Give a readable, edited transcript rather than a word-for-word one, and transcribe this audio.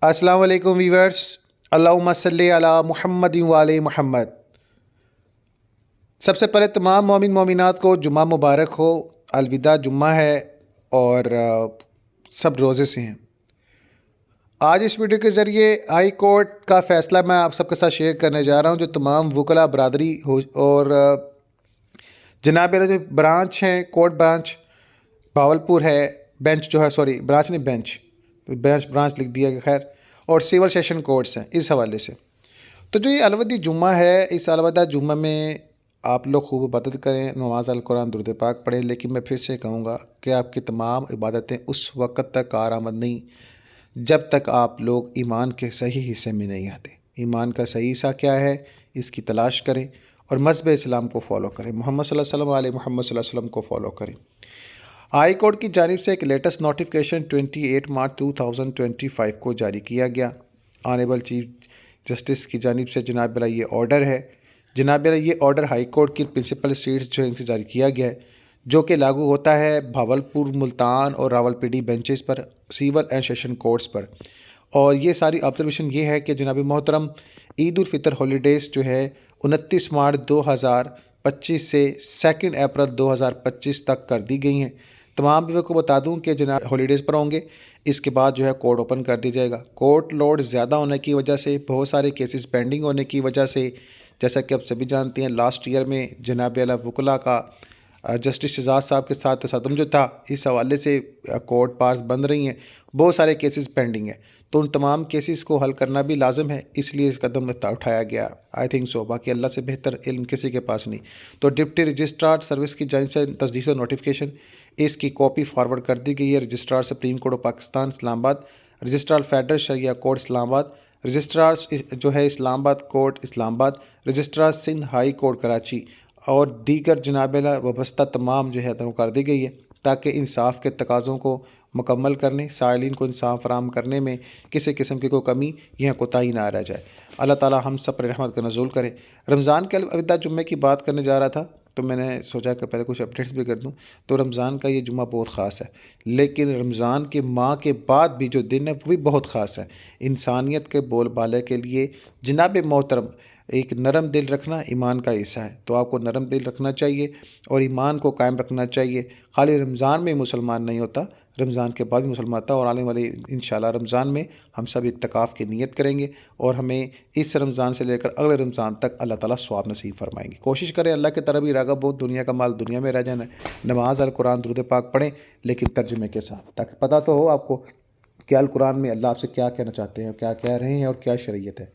अस्सलाम वालेकुम वीवर्स। अल्लाहुम्मा सल्ली अला मुहम्मद व आले मुहम्मद। सबसे पहले तमाम मोमिन मोमिनात को जुम्मा मुबारक हो। अलविदा जुम्मा है और सब रोज़े से हैं। आज इस वीडियो के ज़रिए हाई कोर्ट का फ़ैसला मैं आप सबके साथ शेयर करने जा रहा हूँ, जो तमाम वकला बरादरी हो और जनाब मेरा जो ब्रांच हैं, कोर्ट ब्रांच भावलपुर है, बेंच जो है, सॉरी ब्रांच नहीं बेंच, ब्रांच लिख दिया गया, खैर, और सिविल सेशन कोर्ट्स हैं। इस हवाले से तो जो ये अलवदी जुम्मा है, इस अलवदा जुम्मा में आप लोग खूब इबादत करें, नमाज अल कुरान दुरूद पाक पढ़ें। लेकिन मैं फिर से कहूँगा कि आपकी तमाम इबादतें उस वक़्त तक कारआमद नहीं जब तक आप लोग ईमान के सही हिस्से में नहीं आते। ईमान का सही हिस्सा क्या है, इसकी तलाश करें और मज़हब इस्लाम को फॉलो करें, मोहम्मद सल्लल्लाहु अलैहि वसल्लम को फॉलो करें। हाई कोर्ट की जानिब से एक लेटेस्ट नोटिफिकेशन 28 मार्च 2025 को जारी किया गया। ऑनरेबल चीफ जस्टिस की जानिब से जनाब मेरा ये ऑर्डर है। जनाब मेरा ये ऑर्डर हाई कोर्ट की प्रिंसिपल सीट्स जो इनसे जारी किया गया है, जो कि लागू होता है भावलपुर, मुल्तान और रावलपिंडी बेंचेस पर, सिविल एंड सेशन कोर्ट्स पर। और ये सारी ऑब्जर्वेशन ये है कि जनाब मोहतरम ईद उल फितर हॉलीडेज़ जो है 29 मार्च 2025 से 2 अप्रैल 2025 तक कर दी गई हैं। तमाम व्यूअर को बता दूं कि जनाब हॉलीडेज़ पर होंगे, इसके बाद जो है कोर्ट ओपन कर दी जाएगा। कोर्ट लोड ज़्यादा होने की वजह से, बहुत सारे केसेस पेंडिंग होने की वजह से, जैसा कि आप सभी जानते हैं लास्ट ईयर में जनाब आला वकला का जस्टिस शहजाद साहब के साथ तसदम जो था, इस हवाले से कोर्ट पार्स बंद रही हैं, बहुत सारे केसेस पेंडिंग हैं। तो उन तमाम केसेस को हल करना भी लाजम है, इसलिए इस कदम उठाया गया। आई थिंक सो, बाकी अल्लाह से बेहतर इल्म किसी के पास नहीं। तो डिप्टी रजिस्ट्रार सर्विस की जानिब से तस्दीक नोटिफिकेशन, इसकी कॉपी फॉरवर्ड कर दी गई है registrar supreme court of Pakistan Islamabad, registrar federal शरिया कोर्ट इस्लामाबाद, रजिस्ट्रार जो है Islamabad court Islamabad, registrar Sindh high court Karachi और दीगर जनाबेला वाबस्ता तमाम जो है कर दी गई है, ताकि इंसाफ के तकाज़ों को मुकम्मल करने, साइलिन को इंसाफ फराम करने में किसी किस्म की कोई कमी या कोताही ना रह जाए। अल्लाह ताला हम सब पर रहमत का नज़ूल करे। रमज़ान के अलविदा जुम्मे की बात करने जा रहा था, तो मैंने सोचा कि पहले कुछ अपडेट्स भी कर दूं। तो रमज़ान का ये जुम्मा बहुत ख़ास है, लेकिन रमज़ान के माह के बाद भी जो दिन है वो भी बहुत ख़ास है। इंसानियत के बोलबाले के लिए जनाब मोहतरम एक नरम दिल रखना ईमान का हिस्सा है। तो आपको नरम दिल रखना चाहिए और ईमान को कायम रखना चाहिए। खाली रमज़ान में मुसलमान नहीं होता, रमज़ान के बाद भी मुसलमान होता। और आने वाले इंशाल्लाह रमज़ान में हम सब इत्तिकाफ़ की नीयत करेंगे और हमें इस रमज़ान से लेकर अगले रमज़ान तक अल्लाह ताला सवाब नसीब फरमाएंगे। कोशिश करें अल्लाह की तरफ ही राग़ब बहुत, दुनिया का माल दुनिया में रह जाना है। नमाज अल कुरान दुरूद पाक पढ़ें, लेकिन तर्जुमे के साथ, ताकि पता तो हो आपको कि अल कुरान में अल्लाह आपसे क्या कहना चाहते हैं, क्या कह रहे हैं और क्या शरीयत है।